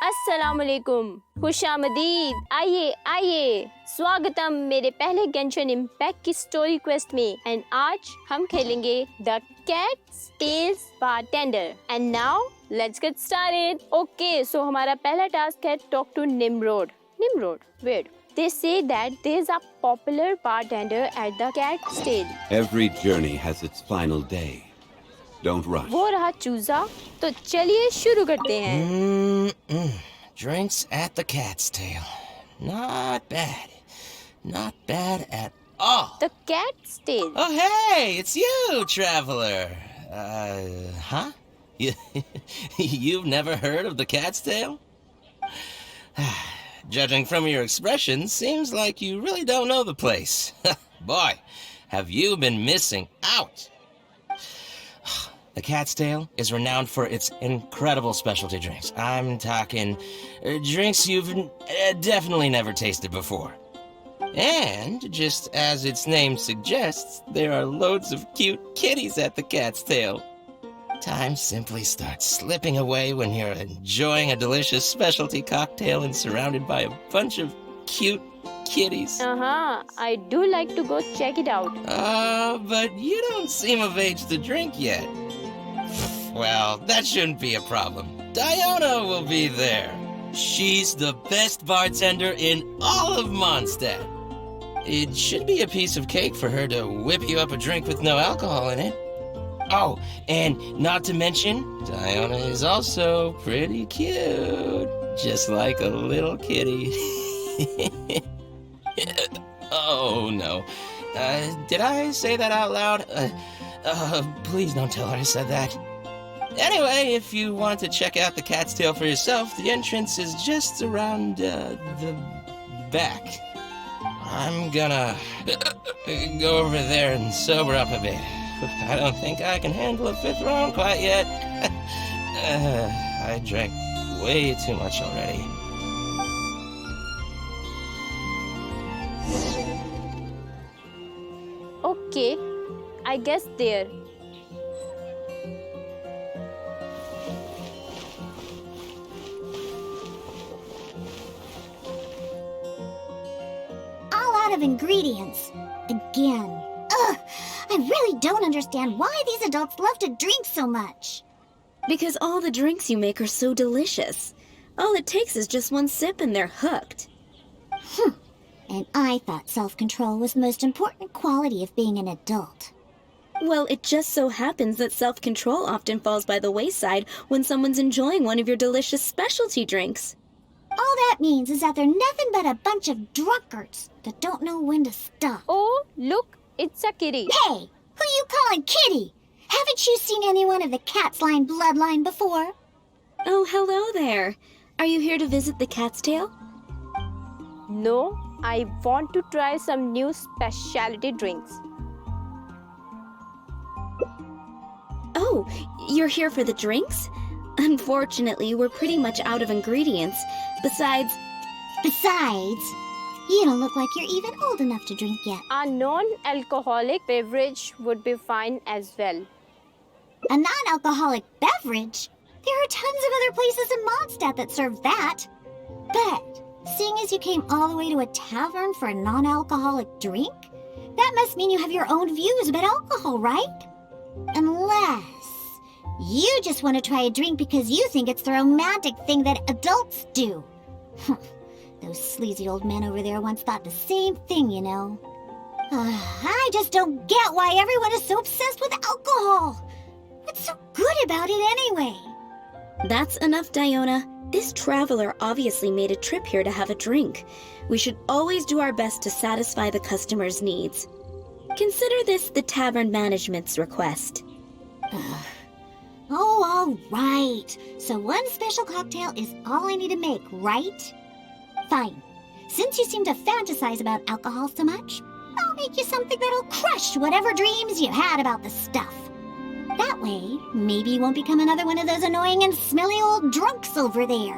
अस्सलामुअलैकुम, खुशामदीद, आइए आइए, स्वागतम मेरे पहले गेंशन इम्पैक्ट की स्टोरी क्वेस्ट में। एंड आज हम खेलेंगे the cat's tales bartender. And now let's get started. Okay, so हमारा पहला टास्क है talk to Nimrod. Nimrod, wait. They say that there's a popular bartender at the Cat's Tail. Every journey has its final day. Don't rush. वो रहा चूजा, तो चलिए शुरू करते हैं। Drinks at the Cat's Tail. Not bad. Not bad at all. The Cat's Tail. Oh, hey, it's you, traveler. Huh? You've never heard of the Cat's Tail? Judging from your expression, seems like you really don't know the place. Boy, have you been missing out. The Cat's Tail is renowned for its incredible specialty drinks. I'm talking drinks you've definitely never tasted before. And, just as its name suggests, there are loads of cute kitties at the Cat's Tail. Time simply starts slipping away when you're enjoying a delicious specialty cocktail and surrounded by a bunch of cute kitties. I do like to go check it out. But you don't seem of age to drink yet. Well, that shouldn't be a problem. Diona will be there. She's the best bartender in all of Mondstadt. It should be a piece of cake for her to whip you up a drink with no alcohol in it. Oh, and not to mention, Diona is also pretty cute, just like a little kitty. Oh, no. Did I say that out loud? Please don't tell her I said that. Anyway, if you want to check out the Cat's Tail for yourself, the entrance is just around, the back. I'm gonna go over there and sober up a bit. I don't think I can handle a fifth round quite yet. I drank way too much already. Okay, I guess there. All out of ingredients. Again. Ugh! I really don't understand why these adults love to drink so much. Because all the drinks you make are so delicious. All it takes is just one sip and they're hooked. And I thought self-control was the most important quality of being an adult. Well, it just so happens that self-control often falls by the wayside when someone's enjoying one of your delicious specialty drinks. All that means is that they're nothing but a bunch of drunkards that don't know when to stop. Oh, look, it's a kitty. Hey, who you calling kitty? Haven't you seen anyone of the Cat's Line bloodline before? Oh, hello there. Are you here to visit the Cat's Tail? No, I want to try some new specialty drinks. Oh, you're here for the drinks? Unfortunately, we're pretty much out of ingredients. Besides, you don't look like you're even old enough to drink yet. A non-alcoholic beverage would be fine as well. A non-alcoholic beverage? There are tons of other places in Mondstadt that serve that. But, seeing as you came all the way to a tavern for a non-alcoholic drink, that must mean you have your own views about alcohol, right? Unless you just want to try a drink because you think it's the romantic thing that adults do. Those sleazy old men over there once thought the same thing, you know. I just don't get why everyone is so obsessed with alcohol. What's so good about it anyway? that's enough, Diona. This traveler obviously made a trip here to have a drink. We should always do our best to satisfy the customer's needs. Consider this the tavern management's request. Oh, all right. So one special cocktail is all I need to make, right? Fine. Since you seem to fantasize about alcohol so much, I'll make you something that'll crush whatever dreams you had about the stuff. That way, maybe you won't become another one of those annoying and smelly old drunks over there.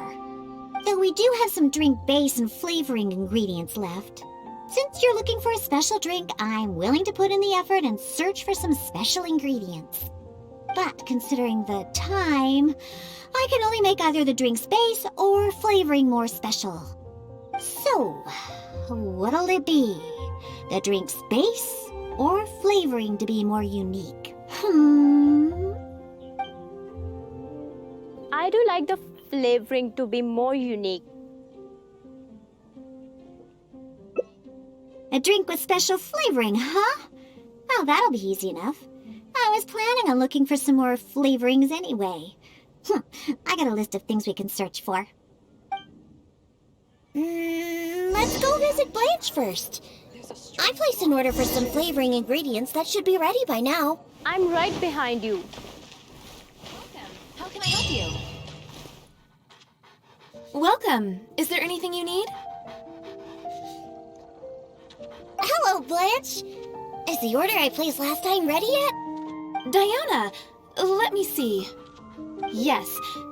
Though we do have some drink base and flavoring ingredients left. Since you're looking for a special drink, I'm willing to put in the effort and search for some special ingredients. But considering the time, I can only make either the drink's base or flavoring more special. So, what'll it be? The drink's base or flavoring to be more unique? I do like the flavoring to be more unique. A drink with special flavoring, huh? Oh, that'll be easy enough. I was planning on looking for some more flavorings anyway. I got a list of things we can search for. Let's go visit Blanche first. I placed an order for some flavoring ingredients that should be ready by now. I'm right behind you. How can I help you? Welcome. Is there anything you need? Hello, Blanche. Is the order I placed last time ready yet? Diona, let me see. Yes,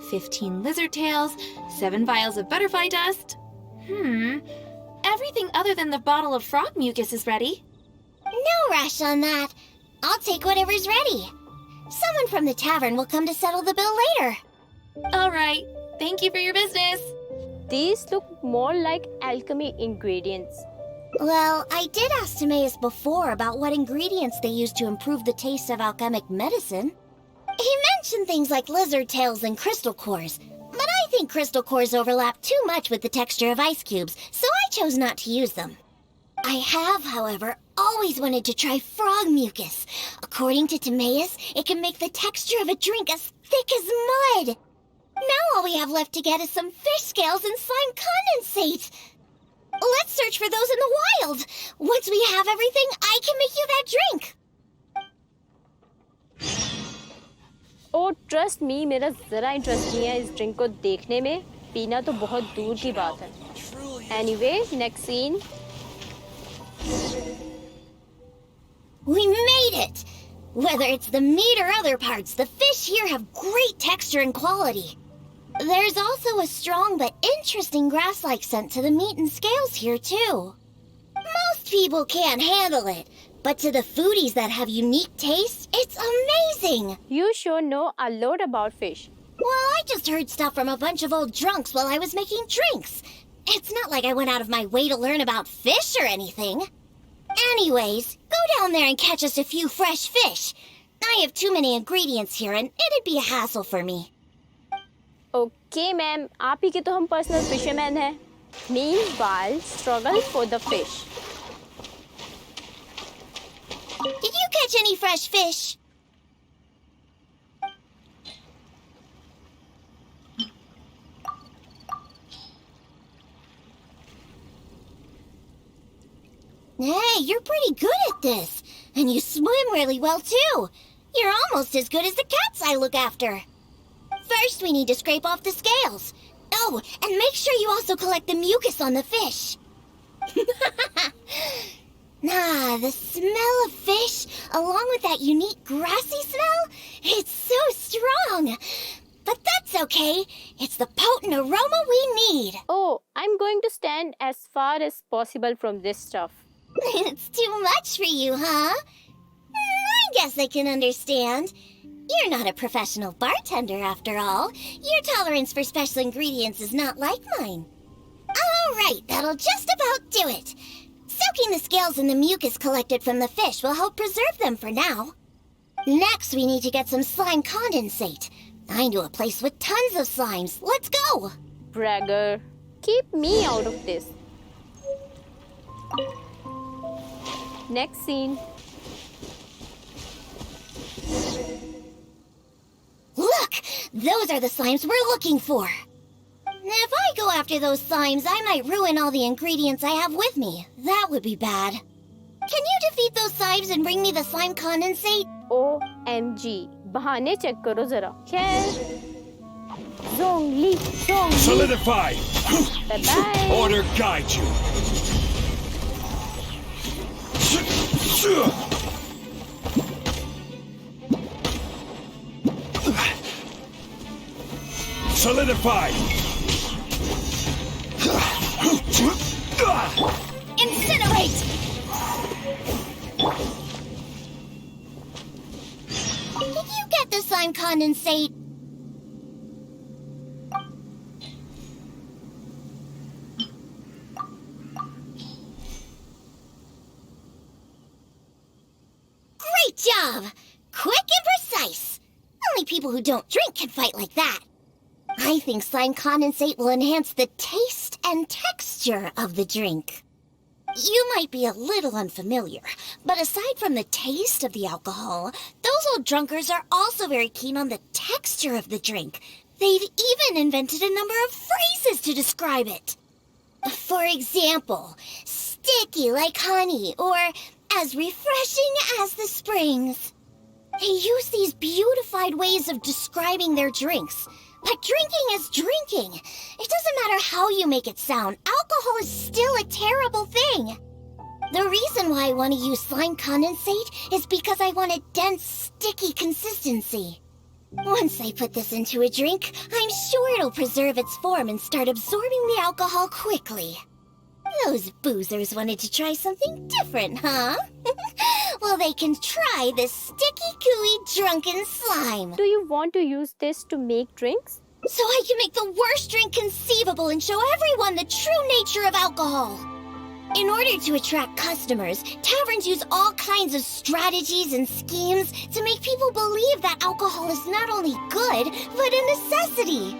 15 lizard tails, 7 vials of butterfly dust. Everything other than the bottle of frog mucus is ready. No rush on that. I'll take whatever's ready. Someone from the tavern will come to settle the bill later. All right. Thank you for your business. These look more like alchemy ingredients. Well, I did ask 𝐼𝐸𝐴𝑖s before about what ingredients they use to improve the taste of alchemic medicine. He mentioned things like lizard tails and crystal cores, but I think crystal cores overlap too much with the texture of ice cubes, so I chose not to use them. I have, however, always wanted to try frog mucus. According to 𝐼𝐸𝐴𝑖s, it can make the texture of a drink as thick as mud. Now all we have left to get is some fish scales and slime condensate. Let's search for those in the wild. Once we have everything, I can make you that drink. Oh, trust me, मेरा ज़रा interest नहीं है इस drink को देखने में. पीना तो बहुत दूर की बात है. Anyway, next scene. We made it! Whether it's the meat or other parts, the fish here have great texture and quality. There's also a strong but interesting grass-like scent to the meat and scales here, too. Most people can't handle it, but to the foodies that have unique tastes, it's amazing! You sure know a lot about fish. Well, I just heard stuff from a bunch of old drunks while I was making drinks. It's not like I went out of my way to learn about fish or anything. Anyways, go down there and catch us a few fresh fish. I have too many ingredients here and it'd be a hassle for me. Okay, ma'am. आप ही के तो हम personal fishermen हैं. Meanwhile, struggle for the fish. Did you catch any fresh fish? Hey, you're pretty good at this. And you swim really well, too. You're almost as good as the cats I look after. First, we need to scrape off the scales. Oh, and make sure you also collect the mucus on the fish. The smell of fish, along with that unique grassy smell, it's so strong. But that's okay. It's the potent aroma we need. Oh, I'm going to stand as far as possible from this stuff. It's too much for you, huh? I guess I can understand. You're not a professional bartender, after all. Your tolerance for special ingredients is not like mine. All right, that'll just about do it. Soaking the scales in the mucus collected from the fish will help preserve them for now. Next, we need to get some slime condensate. I know a place with tons of slimes. Let's go! Bragger. Keep me out of this. Next scene. Look! Those are the slimes we're looking for. If I go after those slimes, I might ruin all the ingredients I have with me. That would be bad. Can you defeat those slimes and bring me the slime condensate? OMG. बहाने check करो जरा. खैर. Zhongli. Solidify! Bye-bye. Order guide you! Solidify! Incinerate! Did you get the slime condensate. Great job! Quick and precise. Only people who don't drink can fight like that. I think slime condensate will enhance the taste and texture of the drink. You might be a little unfamiliar, but aside from the taste of the alcohol, those old drunkards are also very keen on the texture of the drink. They've even invented a number of phrases to describe it. For example, sticky like honey, or as refreshing as the springs. They use these beautified ways of describing their drinks. But drinking is drinking. It doesn't matter how you make it sound. Alcohol is still a terrible thing. The reason why I want to use slime condensate is because I want a dense, sticky consistency. Once I put this into a drink, I'm sure it'll preserve its form and start absorbing the alcohol quickly. Those boozers wanted to try something different, huh? Well, they can try this sticky, gooey, drunken slime. Do you want to use this to make drinks? So I can make the worst drink conceivable and show everyone the true nature of alcohol. In order to attract customers, taverns use all kinds of strategies and schemes to make people believe that alcohol is not only good, but a necessity.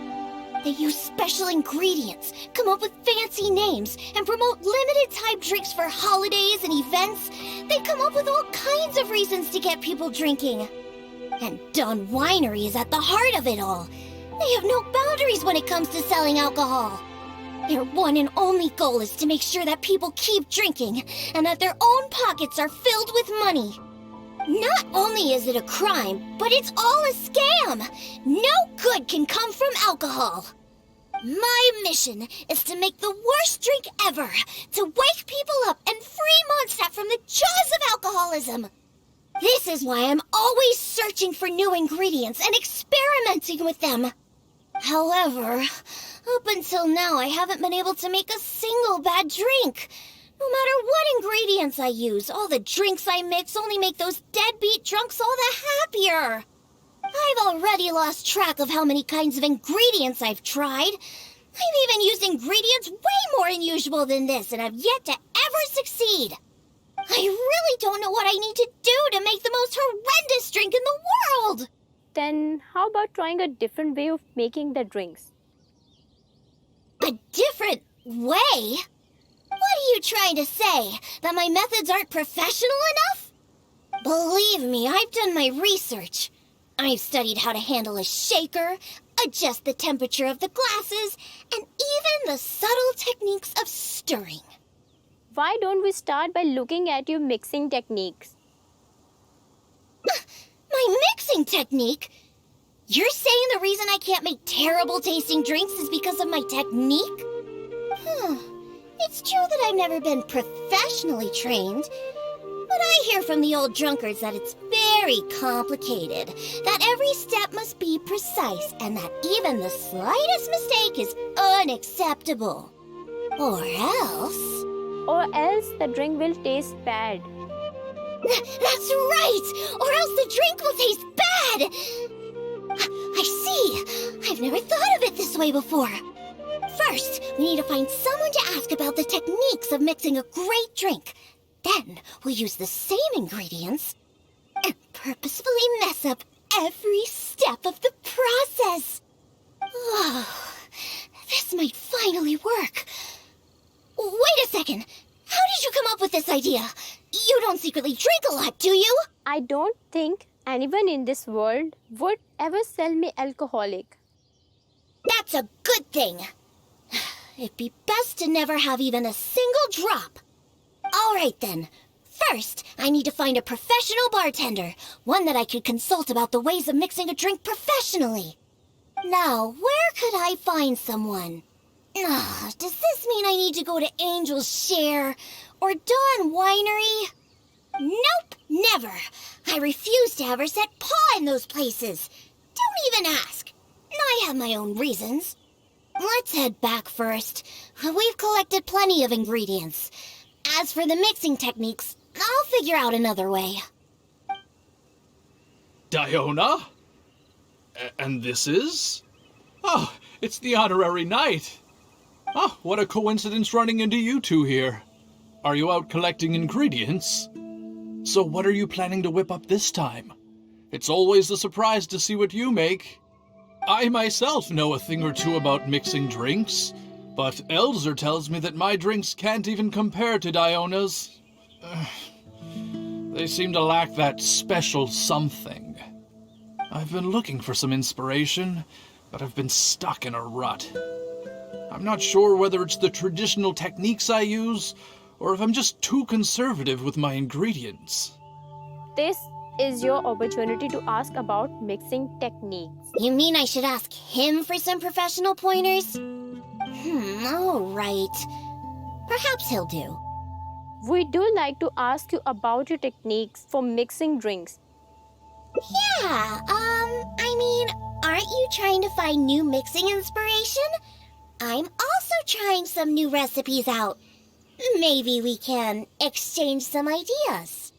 They use special ingredients, come up with fancy names, and promote limited-time drinks for holidays and events. They come up with all kinds of reasons to get people drinking. And Dawn Winery is at the heart of it all. They have no boundaries when it comes to selling alcohol. Their one and only goal is to make sure that people keep drinking and that their own pockets are filled with money. Not only is it a crime, but it's all a scam. No good can come from alcohol. My mission is to make the worst drink ever, to wake people up and free Mondstadt from the jaws of alcoholism. This is why I'm always searching for new ingredients and experimenting with them. However, up until now, I haven't been able to make a single bad drink. No matter what ingredients I use, all the drinks I mix only make those deadbeat drunks all the happier. I've already lost track of how many kinds of ingredients I've tried. I've even used ingredients way more unusual than this and have yet to ever succeed. I really don't know what I need to do to make the most horrendous drink in the world. Then how about trying a different way of making the drinks? A different way? What are you trying to say? That my methods aren't professional enough? Believe me, I've done my research. I've studied how to handle a shaker, adjust the temperature of the glasses, and even the subtle techniques of stirring. Why don't we start by looking at your mixing techniques? My mixing technique? You're saying the reason I can't make terrible tasting drinks is because of my technique? It's true that I've never been professionally trained, but I hear from the old drunkards that it's very complicated, that every step must be precise, and that even the slightest mistake is unacceptable. Or else the drink will taste bad. That's right! Or else the drink will taste bad! I see! I've never thought of it this way before. First, we need to find someone to ask about the techniques of mixing a great drink. Then, we'll use the same ingredients and purposefully mess up every step of the process. Oh, this might finally work. Wait a second! How did you come up with this idea? You don't secretly drink a lot, do you? I don't think anyone in this world would ever sell me alcoholic. That's a good thing. It'd be best to never have even a single drop. All right, then. First, I need to find a professional bartender, one that I could consult about the ways of mixing a drink professionally. Now, where could I find someone? Does this mean I need to go to Angel's Share or Dawn Winery? Nope, never. I refuse to ever set paw in those places. Don't even ask. I have my own reasons. Let's head back first. We've collected plenty of ingredients. As for the mixing techniques, I'll figure out another way. Diona? And this is? Oh, it's the honorary knight. Oh, what a coincidence running into you two here. Are you out collecting ingredients? So what are you planning to whip up this time? It's always a surprise to see what you make. I myself know a thing or two about mixing drinks, but 𝐼𝐴 tells me that my drinks can't even compare to Diona's. They seem to lack that special something. I've been looking for some inspiration, but I've been stuck in a rut. I'm not sure whether it's the traditional techniques I use, or if I'm just too conservative with my ingredients. This is your opportunity to ask about mixing techniques. You mean I should ask him for some professional pointers? All right. Perhaps he'll do. We do like to ask you about your techniques for mixing drinks. Yeah, aren't you trying to find new mixing inspiration? I'm also trying some new recipes out. Maybe we can exchange some ideas.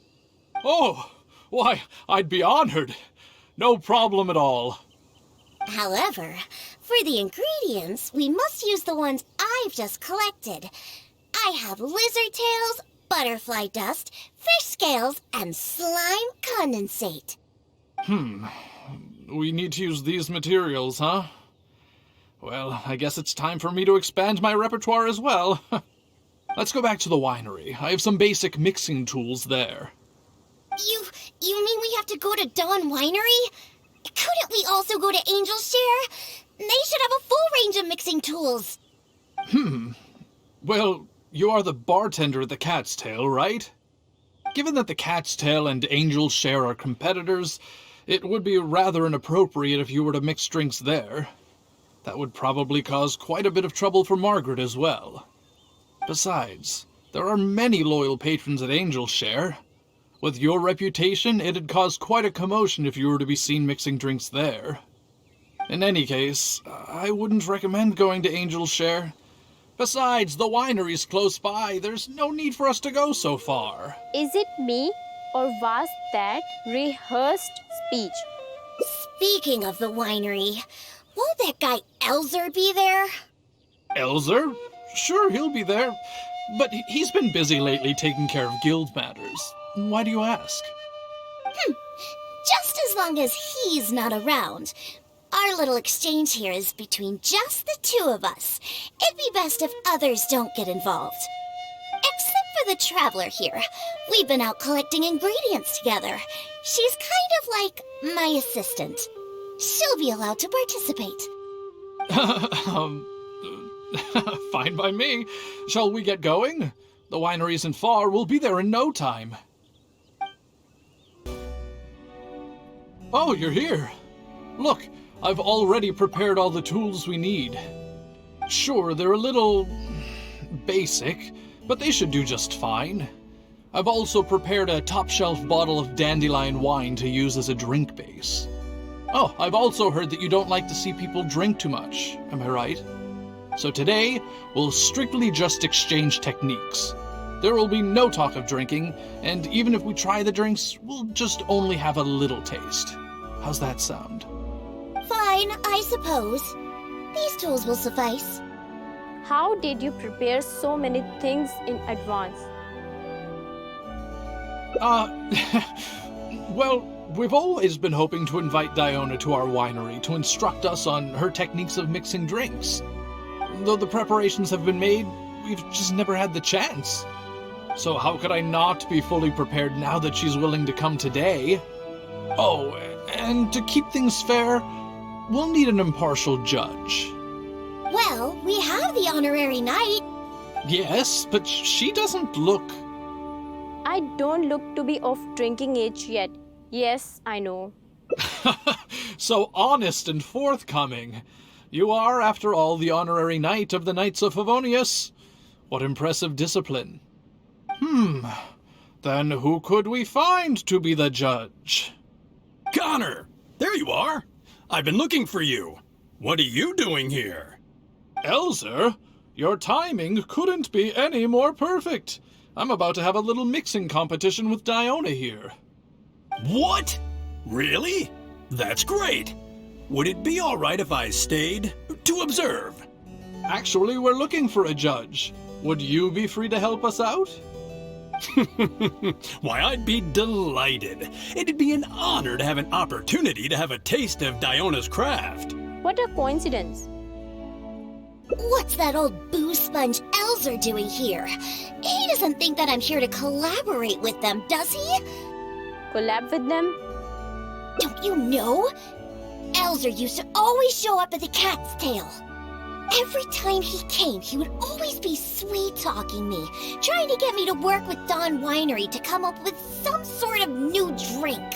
Oh, why, I'd be honored. No problem at all. However, for the ingredients, we must use the ones I've just collected. I have lizard tails, butterfly dust, fish scales, and slime condensate. We need to use these materials, huh? Well, I guess it's time for me to expand my repertoire as well. Let's go back to the winery. I have some basic mixing tools there. You mean we have to go to Dawn Winery? Couldn't we also go to Angel's Share? They should have a full range of mixing tools. Well, you are the bartender at the Cat's Tail, right? Given that the Cat's Tail and Angel's Share are competitors, it would be rather inappropriate if you were to mix drinks there. That would probably cause quite a bit of trouble for Margaret as well. Besides, there are many loyal patrons at Angel's Share. With your reputation, it'd cause quite a commotion if you were to be seen mixing drinks there. In any case, I wouldn't recommend going to Angel's Share. Besides, the winery's close by. There's no need for us to go so far. Is it me, or was that rehearsed speech? Speaking of the winery, won't that guy 𝐼𝐴 be there? 𝐼𝐴? Sure, he'll be there. But he's been busy lately taking care of guild matters. Why do you ask? Just as long as he's not around. Our little exchange here is between just the two of us. It'd be best if others don't get involved. Except for the traveler here. We've been out collecting ingredients together. She's kind of like my assistant. She'll be allowed to participate. Fine by me. Shall we get going? The winery isn't far. We'll be there in no time. Oh, you're here. Look, I've already prepared all the tools we need. Sure, they're a little basic, but they should do just fine. I've also prepared a top-shelf bottle of dandelion wine to use as a drink base. Oh, I've also heard that you don't like to see people drink too much. Am I right? So today, we'll strictly just exchange techniques. There will be no talk of drinking, and even if we try the drinks, we'll just only have a little taste. How's that sound? Fine, I suppose. These tools will suffice. How did you prepare so many things in advance? Well, we've always been hoping to invite Diona to our winery to instruct us on her techniques of mixing drinks. Though the preparations have been made, we've just never had the chance. So how could I not be fully prepared now that she's willing to come today? Oh, and to keep things fair, we'll need an impartial judge. Well, we have the honorary knight. Yes, but she doesn't look... I don't look to be of drinking age yet. Yes, I know. So honest and forthcoming. You are, after all, the honorary knight of the Knights of Favonius. What impressive discipline. Then who could we find to be the judge? Connor! There you are! I've been looking for you. What are you doing here? 𝐼𝐴, your timing couldn't be any more perfect. I'm about to have a little mixing competition with Diona here. What? Really? That's great. Would it be all right if I stayed to observe? Actually, we're looking for a judge. Would you be free to help us out? Why, I'd be delighted. It'd be an honor to have an opportunity to have a taste of Diona's craft. What a coincidence. What's that old boo sponge Elzer doing here? He doesn't think that I'm here to collaborate with them, does he? Collab with them? Don't you know? Elzer used to always show up at the Cat's Tail. Every time he came, he would always be sweet-talking me, trying to get me to work with Dawn Winery to come up with some sort of new drink.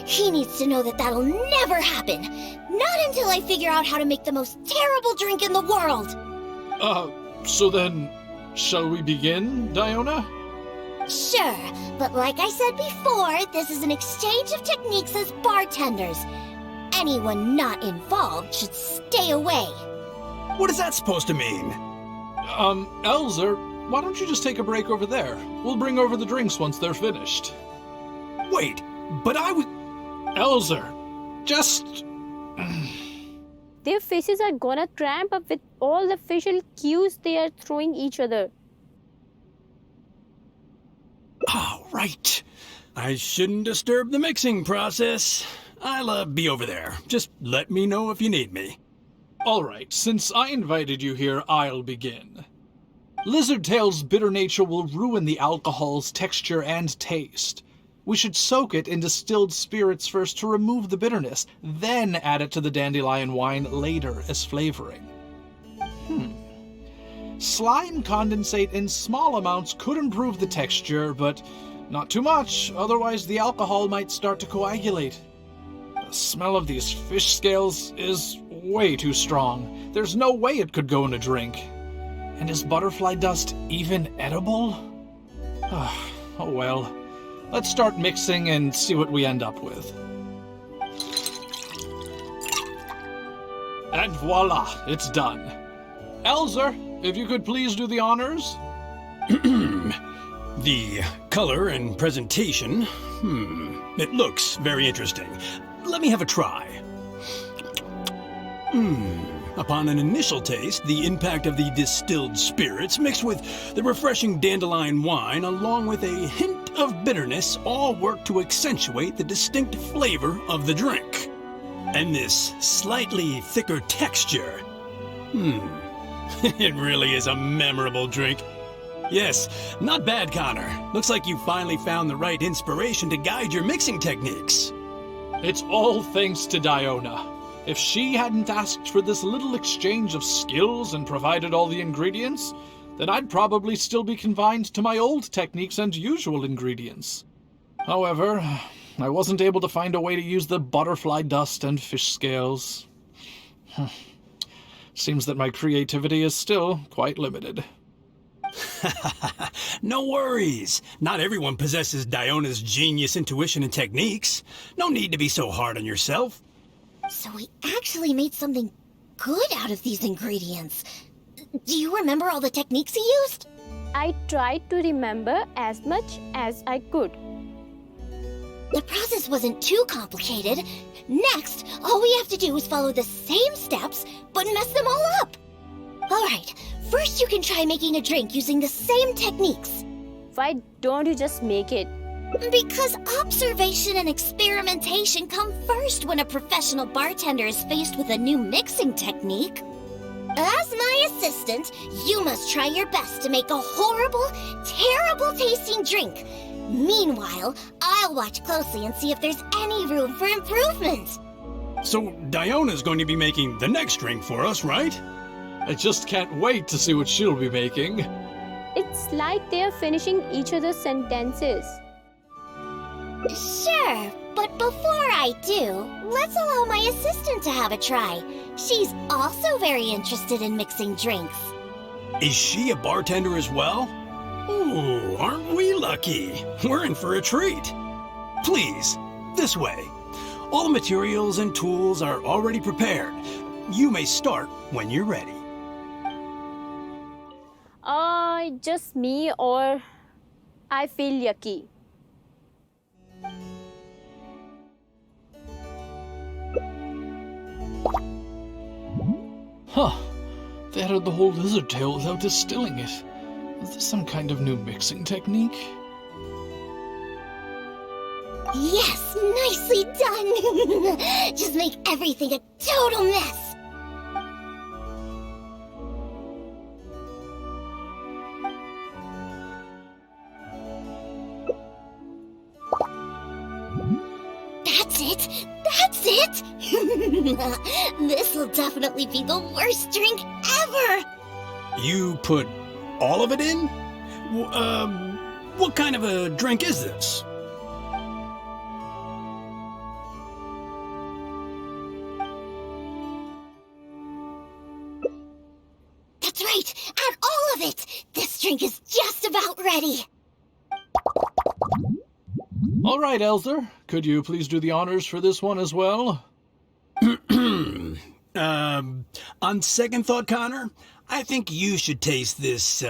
He needs to know that that'll never happen. Not until I figure out how to make the most terrible drink in the world. So then, shall we begin, Diona? Sure, but like I said before, this is an exchange of techniques as bartenders. Anyone not involved should stay away. What is that supposed to mean? Elzer, why don't you just take a break over there? We'll bring over the drinks once they're finished. Wait, but I was... Elzer, just... Their faces are gonna cramp up with all the facial cues they are throwing each other. Oh, right. I shouldn't disturb the mixing process. I'll be over there. Just let me know if you need me. All right, since I invited you here, I'll begin. Lizardtail's bitter nature will ruin the alcohol's texture and taste. We should soak it in distilled spirits first to remove the bitterness, then add it to the dandelion wine later as flavoring. Slime condensate in small amounts could improve the texture, but not too much, otherwise the alcohol might start to coagulate. The smell of these fish scales is way too strong. There's no way it could go in a drink. And is butterfly dust even edible? Oh well. Let's start mixing and see what we end up with. And voila, it's done. Elzer, if you could please do the honors. The color and presentation, it looks very interesting. Let me have a try. Upon an initial taste, the impact of the distilled spirits mixed with the refreshing dandelion wine along with a hint of bitterness all work to accentuate the distinct flavor of the drink. And this slightly thicker texture. It really is a memorable drink. Yes, not bad, Connor. Looks like you finally found the right inspiration to guide your mixing techniques. It's all thanks to Diona. If she hadn't asked for this little exchange of skills and provided all the ingredients, then I'd probably still be confined to my old techniques and usual ingredients. However, I wasn't able to find a way to use the butterfly dust and fish scales. Seems that my creativity is still quite limited. No worries. Not everyone possesses Diona's genius intuition and techniques. No need to be so hard on yourself. So we actually made something good out of these ingredients. Do you remember all the techniques he used? I tried to remember as much as I could. The process wasn't too complicated. Next, all we have to do is follow the same steps, but mess them all up. All right, first you can try making a drink using the same techniques. Why don't you just make it? Because observation and experimentation come first when a professional bartender is faced with a new mixing technique. As my assistant, you must try your best to make a horrible, terrible tasting drink. Meanwhile, I'll watch closely and see if there's any room for improvement. So Diona's going to be making the next drink for us, right? I just can't wait to see what she'll be making. It's like they're finishing each other's sentences. Sure, but before I do, let's allow my assistant to have a try. She's also very interested in mixing drinks. Is she a bartender as well? Ooh, aren't we lucky? We're in for a treat. Please, this way. All the materials and tools are already prepared. You may start when you're ready. Just me, or I feel yucky. Huh. They added the whole lizard tail without distilling it. Is this some kind of new mixing technique? Yes, nicely done! Just make everything a total mess! That's it! That's it! This'll definitely be the worst drink ever! You put all of it in? What kind of a drink is this? That's right! Add all of it! This drink is just about ready! All right, Elzer. Could you please do the honors for this one as well? On second thought, Connor, I think you should taste this,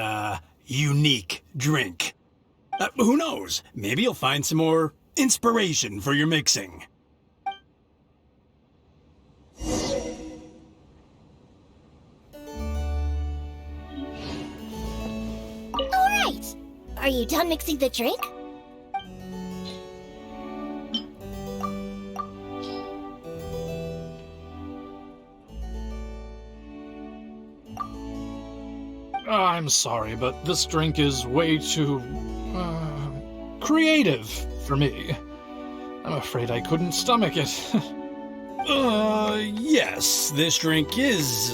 unique drink. Who knows? Maybe you'll find some more inspiration for your mixing. Alright! Are you done mixing the drink? I'm sorry, but this drink is way too, creative for me. I'm afraid I couldn't stomach it. Yes, this drink is,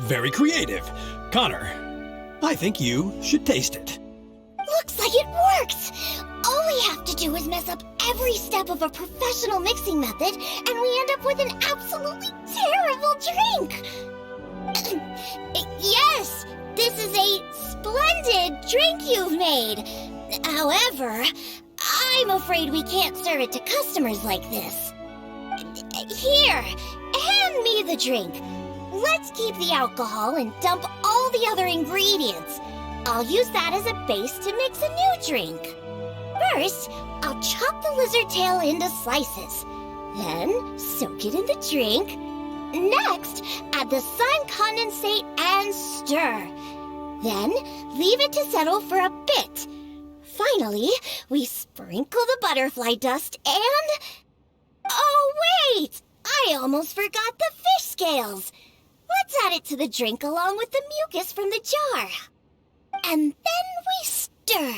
very creative. Connor, I think you should taste it. Looks like it worked! All we have to do is mess up every step of a professional mixing method, and we end up with an absolutely terrible drink! Yes! This is a splendid drink you've made! However, I'm afraid we can't serve it to customers like this. Here, hand me the drink. Let's keep the alcohol and dump all the other ingredients. I'll use that as a base to mix a new drink. First, I'll chop the lizard tail into slices. Then, soak it in the drink. Next, add the slime condensate and stir. Then, leave it to settle for a bit. Finally, we sprinkle the butterfly dust and... Oh, wait! I almost forgot the fish scales. Let's add it to the drink along with the mucus from the jar. And then we stir.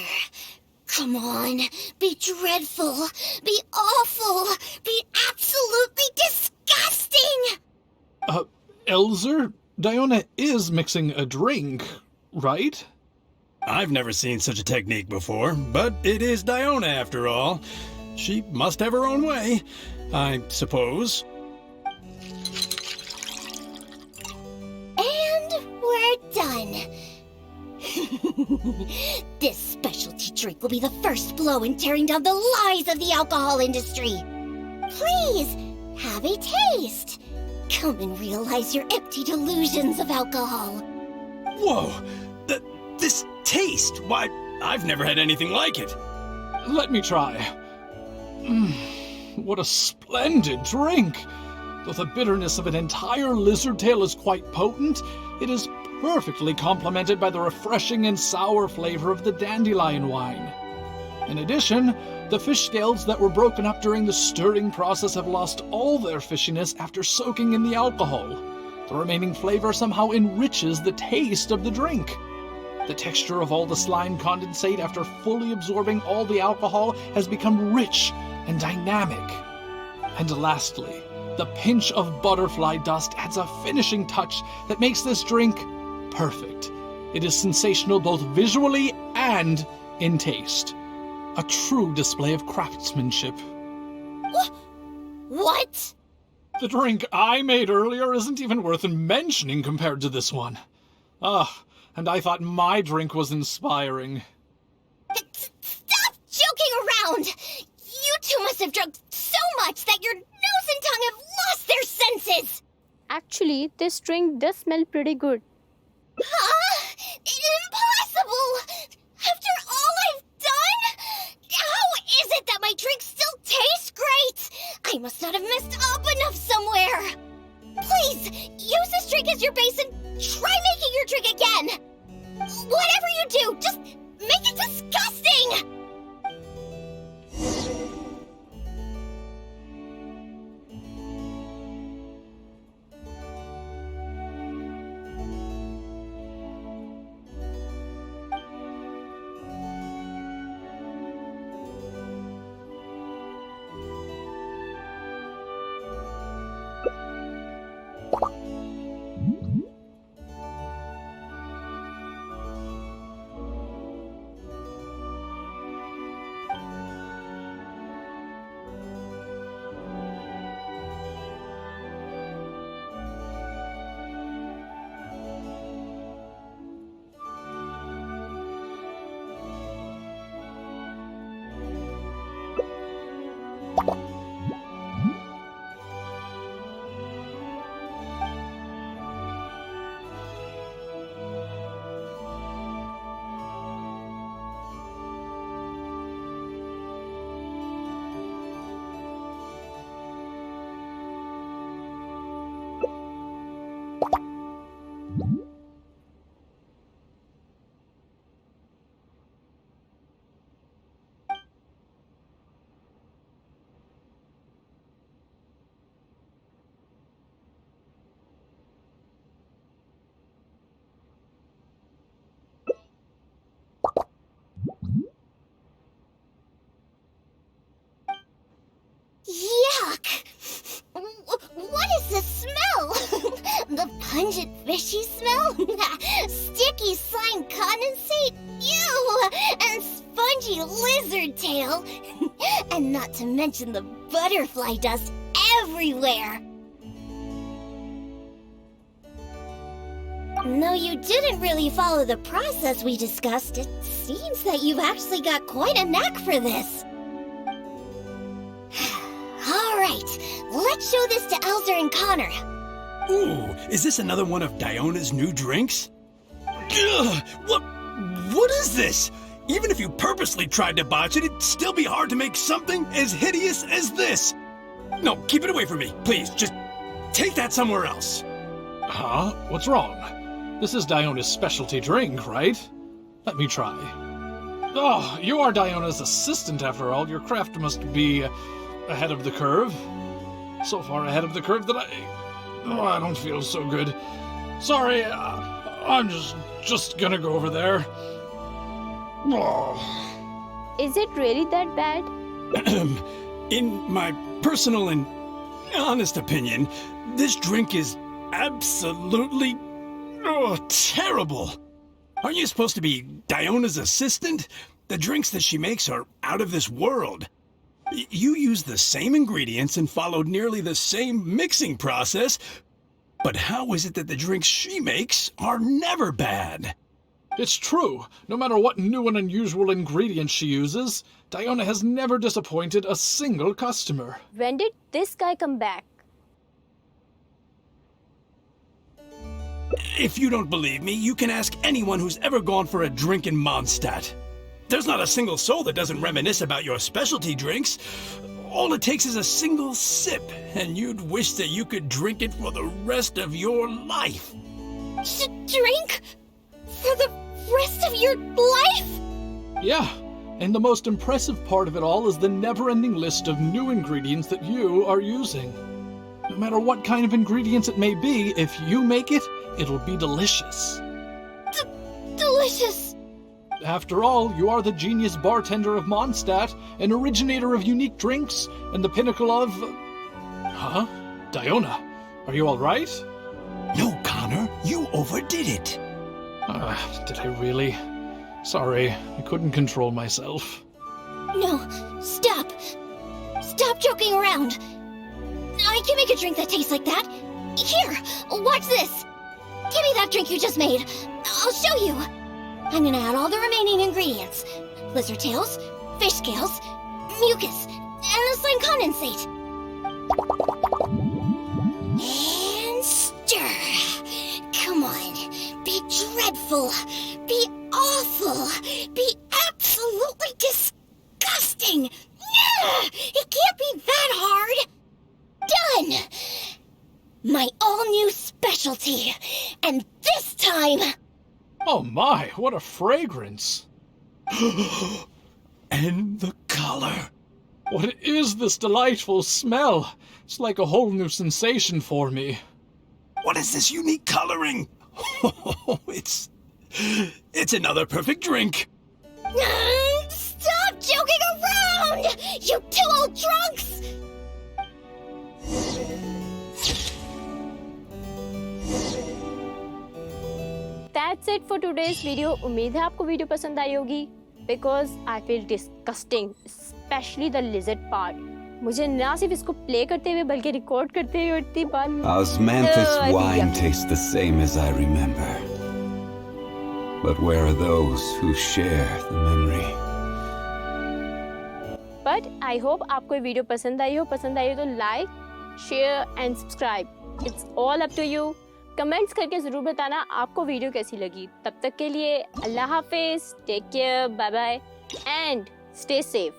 Come on, be dreadful, be awful, be absolutely disgusting! Elzer, Diona is mixing a drink, right? I've never seen such a technique before, but it is Diona after all. She must have her own way, I suppose. And we're done. This specialty drink will be the first blow in tearing down the lies of the alcohol industry. Please, have a taste. Come and realize your empty delusions of alcohol. Whoa! This taste! Why, I've never had anything like it. Let me try. What a splendid drink! Though the bitterness of an entire lizard tail is quite potent, it is perfectly complemented by the refreshing and sour flavor of the dandelion wine. In addition, the fish scales that were broken up during the stirring process have lost all their fishiness after soaking in the alcohol. The remaining flavor somehow enriches the taste of the drink. The texture of all the slime condensate after fully absorbing all the alcohol has become rich and dynamic. And lastly, the pinch of butterfly dust adds a finishing touch that makes this drink perfect. It is sensational both visually and in taste. A true display of craftsmanship. What? The drink I made earlier isn't even worth mentioning compared to this one. And I thought my drink was inspiring. Stop joking around! You two must have drunk so much that your nose and tongue have lost their senses! Actually, this drink does smell pretty good. Huh? Impossible! After all I've done? How is it that my drink still tastes great? I must not have messed up enough somewhere. Please, use this drink as your base and try making your drink again! Whatever you do, just make it disgusting! Yuck! What is this smell? The pungent fishy smell? Sticky slime condensate? Ew! And spongy lizard tail? And not to mention the butterfly dust everywhere! No, you didn't really follow the process we discussed. It seems that you've actually got quite a knack for this. All right, let's show this to Elzer and Connor. Ooh, is this another one of Diona's new drinks? Ugh, what is this? Even if you purposely tried to botch it, it'd still be hard to make something as hideous as this. No, keep it away from me, please. Just take that somewhere else. Huh? What's wrong? This is Diona's specialty drink, right? Let me try. Oh, you are Diona's assistant after all. Your craft must be ahead of the curve. So far ahead of the curve that I don't feel so good. Sorry, I'm just gonna go over there. Oh. Is it really that bad? In my personal and honest opinion, this drink is absolutely terrible. Aren't you supposed to be Diona's assistant? The drinks that she makes are out of this world. You use the same ingredients and followed nearly the same mixing process, but how is it that the drinks she makes are never bad? It's true. No matter what new and unusual ingredients she uses, Diona has never disappointed a single customer. When did this guy come back? If you don't believe me, you can ask anyone who's ever gone for a drink in Mondstadt. There's not a single soul that doesn't reminisce about your specialty drinks. All it takes is a single sip, and you'd wish that you could drink it for the rest of your life. Drink? For the rest of your life? Yeah, and the most impressive part of it all is the never-ending list of new ingredients that you are using. No matter what kind of ingredients it may be, if you make it, it'll be delicious. Delicious! After all, you are the genius bartender of Mondstadt, an originator of unique drinks, and the pinnacle of... Huh? Diona, are you all right? No, Connor, you overdid it. Did I really? Sorry, I couldn't control myself. No, stop. Stop joking around. I can make a drink that tastes like that. Here, watch this. Give me that drink you just made. I'll show you. I'm gonna add all the remaining ingredients. Lizard tails, fish scales, mucus, and the slime condensate. And stir. Come on. Be dreadful. Be awful. Be absolutely disgusting. It can't be that hard. Done! My all-new specialty. specialty. And this time... Oh my, what a fragrance! And the color. What is this delightful smell? It's like a whole new sensation for me. What is this unique coloring? Oh, it's another perfect drink. Stop joking around! You two old drunks! That's it for today's video. उम्मीद है आपको video पसंद आई होगी. Because I feel disgusting, especially the lizard part. मुझे ना सिर्फ इसको play करते हुए बल्कि रिकॉर्ड करते हुए उठती बात. Osmanthus wine tastes the same as I remember. But where are those who share the memory? But I hope आपको ये वीडियो पसंद आई हो तो like, share and subscribe. It's all up to you. Comments करके ज़रूर बताना आपको वीडियो कैसी लगी. तब तक के लिए अल्लाह हाफिज़, take care, bye bye and stay safe.